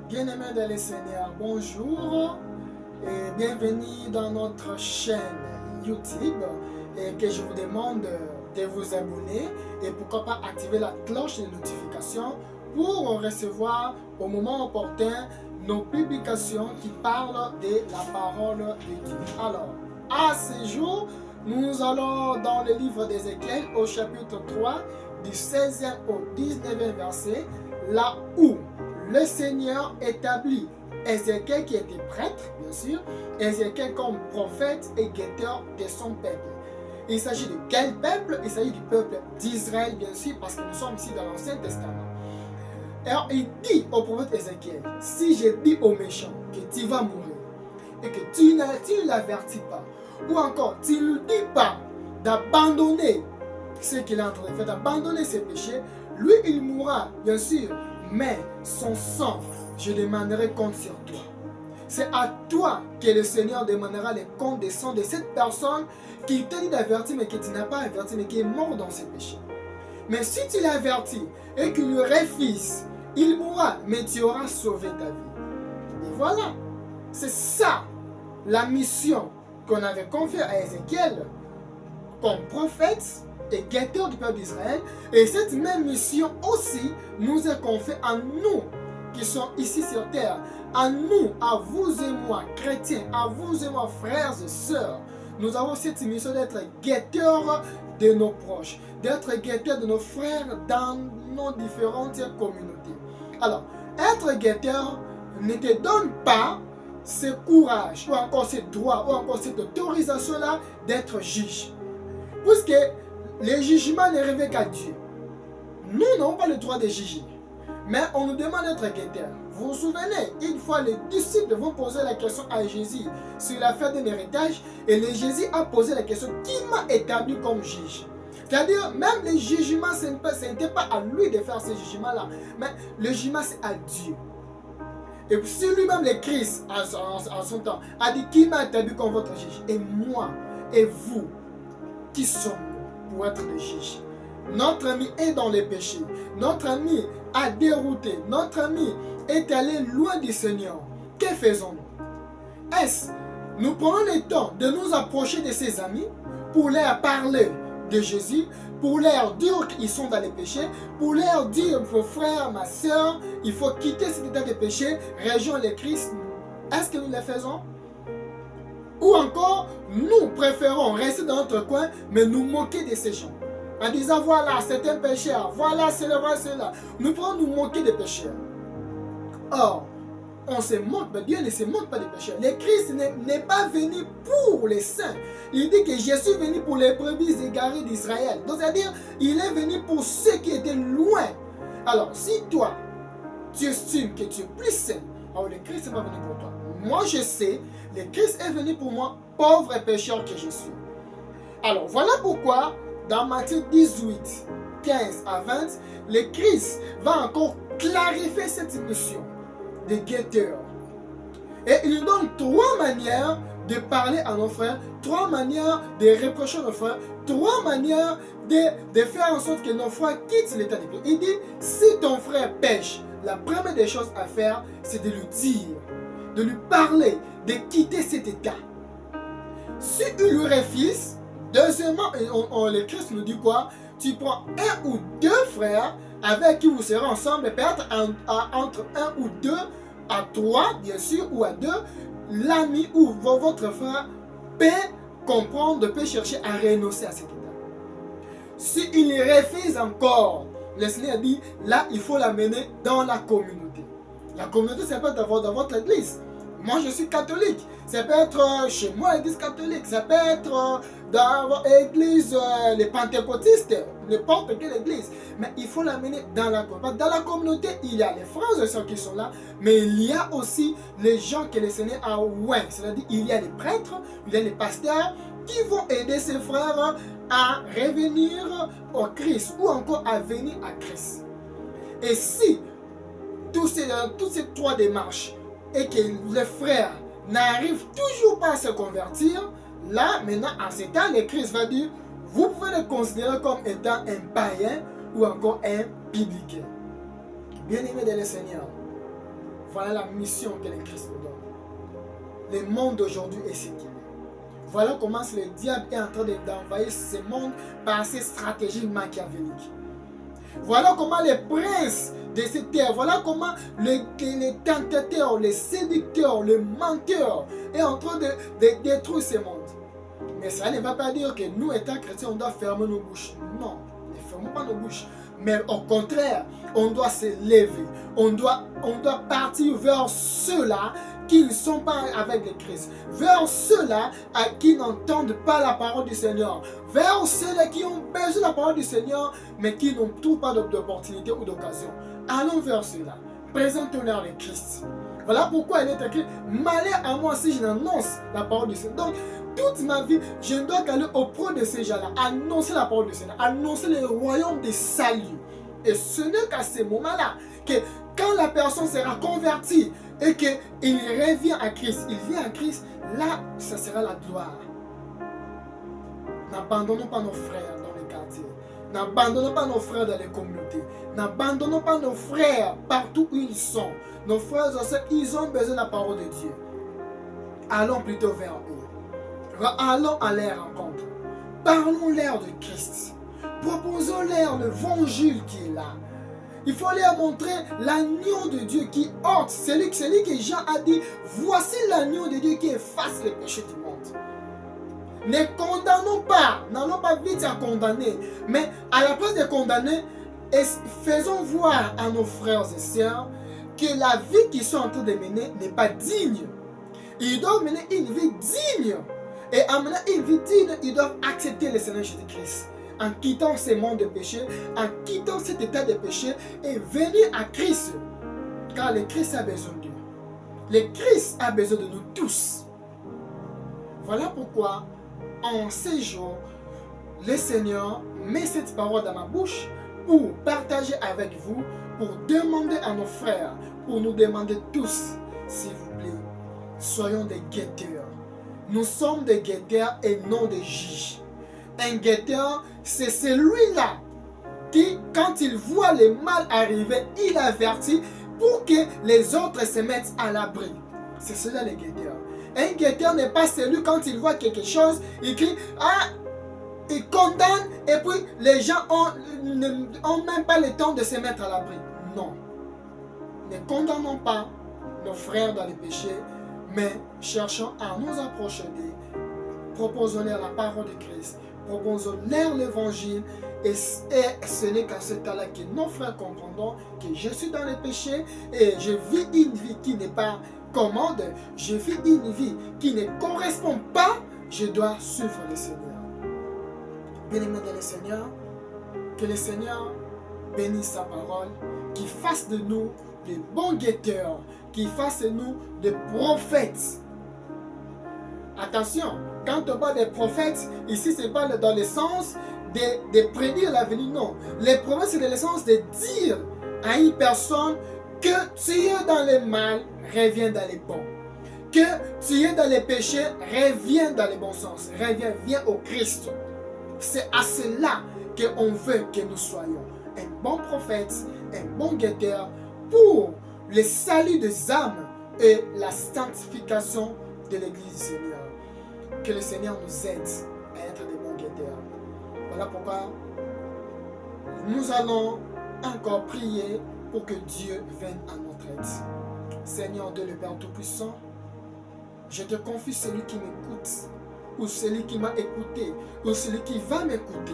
Bien-aimés dans le Seigneur, bonjour et bienvenue dans notre chaîne YouTube et que je vous demande de vous abonner et pourquoi pas activer la cloche de notification pour recevoir au moment opportun nos publications qui parlent de la parole de Dieu. Alors, à ce jour, nous allons dans le livre d'Ézéchiel au chapitre 3 du 16e au 19e verset, là où le Seigneur établit Ézéchiel qui était prêtre, bien sûr, Ézéchiel comme prophète et guetteur de son peuple. Il s'agit de quel peuple? Il s'agit du peuple d'Israël, bien sûr, parce que nous sommes ici dans l'Ancien Testament. Alors il dit au prophète Ézéchiel, si je dis aux méchants que tu vas mourir et que tu ne l'avertis pas, ou encore tu ne lui dis pas d'abandonner ce qu'il est en train de faire, d'abandonner ses péchés, lui il mourra, bien sûr, mais son sang, je demanderai compte sur toi. C'est à toi que le Seigneur demandera les comptes des sangs de cette personne qui t'a dit d'avertir, mais que tu n'as pas averti, mais qui est mort dans ses péchés. Mais si tu l'avertis et qu'il lui refuses, il mourra, mais tu auras sauvé ta vie. Et voilà, c'est ça la mission qu'on avait confiée à Ézéchiel comme prophète et guetteur du peuple d'Israël. Et cette même mission aussi nous est confiée à nous qui sommes ici sur terre. À nous, à vous et moi, chrétiens, à vous et moi, frères et sœurs. Nous avons cette mission d'être guetteurs de nos proches, d'être guetteurs de nos frères dans nos différentes communautés. Alors, être guetteur ne te donne pas ce courage, ou encore ce droit, ou encore cette autorisation-là d'être juge. Puisque le jugement ne revient qu'à Dieu. Nous n'avons pas le droit de juger. Mais on nous demande d'être guetteurs. Vous vous souvenez, une fois les disciples vont poser la question à Jésus sur l'affaire d'un héritage, et Jésus a posé la question, qui m'a établi comme juge? C'est-à-dire, même le jugement, ce n'était pas à lui de faire ce jugement-là, mais le jugement, c'est à Dieu. Et si lui-même, le Christ, en son temps, a dit, qui m'a établi comme votre juge? Et moi, et vous, qui sommes-nous pour être des juges? Notre ami est dans les péchés. Notre ami a dérouté. Notre ami est allé loin du Seigneur. Que faisons-nous? Est-ce nous prenons le temps de nous approcher de ses amis pour leur parler de Jésus, pour leur dire qu'ils sont dans les péchés, pour leur dire, mon frère, ma soeur, il faut quitter cet état de péché, rejoindre le Christ? Est-ce que nous le faisons? Ou encore, nous préférons rester dans notre coin, mais nous moquer de ces gens. En disant, voilà, c'est un pécheur, voilà, c'est le vrai, c'est là. Nous prenons nous moquer des pécheurs. Or, on se moque, mais Dieu ne se moque pas des pécheurs. Le Christ n'est pas venu pour les saints. Il dit que je suis venu pour les brebis égarées d'Israël. Donc, c'est-à-dire, il est venu pour ceux qui étaient loin. Alors, si toi, tu estimes que tu es plus saint, alors le Christ n'est pas venu pour toi. Moi, je sais, le Christ est venu pour moi, pauvre et pécheur que je suis. Alors, voilà pourquoi, dans Matthieu 18, 15 à 20, le Christ va encore clarifier cette mission de guetteur. Et il nous donne trois manières de parler à nos frères, trois manières de reprocher nos frères, trois manières de faire en sorte que nos frères quittent l'état de péché. Il dit, si ton frère pêche, la première des choses à faire, c'est de lui dire, de lui parler, de quitter cet état. Si il lui refuse, deuxièmement, le Christ nous dit quoi? Tu prends un ou deux frères avec qui vous serez ensemble, peut-être entre un ou deux, à trois, bien sûr, ou à deux, l'ami ou votre frère peut comprendre, peut chercher à renoncer à cet état. S'il refuse encore, le Seigneur dit, là, il faut l'amener dans la communauté. La communauté, c'est pas dans votre église. Moi, je suis catholique. Ça peut être chez moi, l'église catholique. Ça peut être dans l'église, les pentecôtistes, n'importe quelle église. Mais il faut l'amener dans la communauté. Dans la communauté, il y a les frères et sœurs qui sont là, mais il y a aussi les gens que le Seigneur a oint. C'est-à-dire, il y a les prêtres, il y a les pasteurs qui vont aider ces frères à revenir au Christ ou encore à venir à Christ. Et si toutes ces trois démarches et que les frères n'arrivent toujours pas à se convertir, là, maintenant, en ce temps, le Christ va dire, vous pouvez le considérer comme étant un païen ou encore un biblique. Bien-aimé de le Seigneur, Voilà la mission que le Christ nous donne. Le monde d'aujourd'hui est ce qu'il est. Voilà comment le diable est en train d'envahir ce monde par ses stratégies machiavéliques. Voilà comment les princes de cette terre, voilà comment les tentateurs, les séducteurs, les menteurs est en train de détruire ce monde. Mais ça ne va pas dire que nous, étant chrétiens, on doit fermer nos bouches. Non, ne fermons pas nos bouches. Mais au contraire, on doit se lever. On doit partir vers ceux-là qui ne sont pas avec le Christ. Vers ceux-là qui n'entendent pas la parole du Seigneur. Vers ceux-là qui ont besoin de la parole du Seigneur, mais qui n'ont pas d'opportunité ou d'occasion. Allons vers ceux-là. Présentons-leur le Christ. Voilà pourquoi il est écrit, malheur à moi si je n'annonce la parole du Seigneur. Donc, toute ma vie, je dois aller auprès de ces gens-là, annoncer la parole du Seigneur, annoncer le royaume des saluts. Et ce n'est qu'à ce moment-là que quand la personne sera convertie et qu'il revient à Christ, il vient à Christ, là, ça sera la gloire. N'abandonnons pas nos frères dans les quartiers. N'abandonnons pas nos frères dans les communautés. N'abandonnons pas nos frères partout où ils sont. Nos frères et sœurs, ils ont besoin de la parole de Dieu. Allons plutôt vers eux. Allons à leur rencontre. Parlons-leur de Christ. Proposons-leur l'évangile qui est là. Il faut leur montrer l'agneau de Dieu qui ôte. Celui que Jean a dit, voici l'agneau de Dieu qui efface les péchés du monde. Ne condamnons pas, n'allons pas vite à condamner, mais à la place de condamner, faisons voir à nos frères et sœurs que la vie qu'ils sont en train de mener n'est pas digne. Ils doivent mener une vie digne. Et en menant une vie digne, ils doivent accepter le Seigneur Jésus-Christ. En quittant ce monde de péché, en quittant cet état de péché et venir à Christ. Car le Christ a besoin d'eux. Le Christ a besoin de nous tous. Voilà pourquoi, en ces jours, le Seigneur met cette parole dans ma bouche pour partager avec vous, pour demander à nos frères, pour nous demander tous, s'il vous plaît, soyons des guetteurs. Nous sommes des guetteurs et non des juges. Un guetteur, c'est celui-là qui, quand il voit le mal arriver, il avertit pour que les autres se mettent à l'abri. C'est cela le guetteur. Un guetteur n'est pas celui quand il voit quelque chose, il crie, ah, il condamne et puis les gens n'ont même pas le temps de se mettre à l'abri. Non. Ne condamnons pas nos frères dans les péchés, mais cherchons à nous approcher d'eux. Proposons-leur la parole de Christ. Proposons-leur l'évangile. Et ce n'est qu'à ce temps-là que nos frères comprendront que je suis dans le péché et je vis une vie qui n'est pas commode. Je vis une vie qui ne correspond pas. Je dois suivre le Seigneur. Bien-aimés dans le Seigneur, que le Seigneur bénisse sa parole, qu'il fasse de nous des bons guetteurs, qu'il fasse de nous des prophètes. Attention, quand on parle des prophètes, ici c'est pas dans le sens de prédire l'avenir, non. Les prophètes c'est dans le sens de dire à une personne que tu es dans le mal, reviens dans les bons. Que tu es dans les péchés, reviens dans les bons sens. Reviens, viens au Christ. C'est à cela qu'on veut que nous soyons. Un bon prophète, un bon guetteur pour le salut des âmes et la sanctification de l'Église du Seigneur. Que le Seigneur nous aide à être des bons guetteurs. Voilà pourquoi nous allons encore prier pour que Dieu vienne à notre aide. Seigneur Dieu le Père Tout-Puissant, je te confie celui qui m'écoute, ou celui qui m'a écouté, ou celui qui va m'écouter.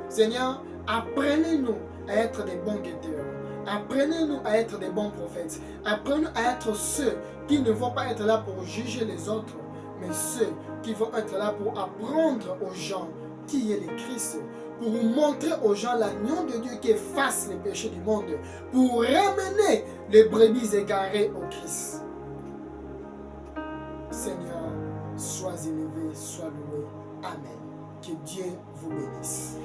Seigneur, apprenez-nous à être des bons guetteurs. Apprenez-nous à être des bons prophètes. Apprenez-nous à être ceux qui ne vont pas être là pour juger les autres, mais ceux qui vont être là pour apprendre aux gens qui est le Christ, pour montrer aux gens l'agneau de Dieu qui efface les péchés du monde, pour ramener les brebis égarées au Christ. Seigneur, sois élevé, sois loué. Amen. Que Dieu vous bénisse.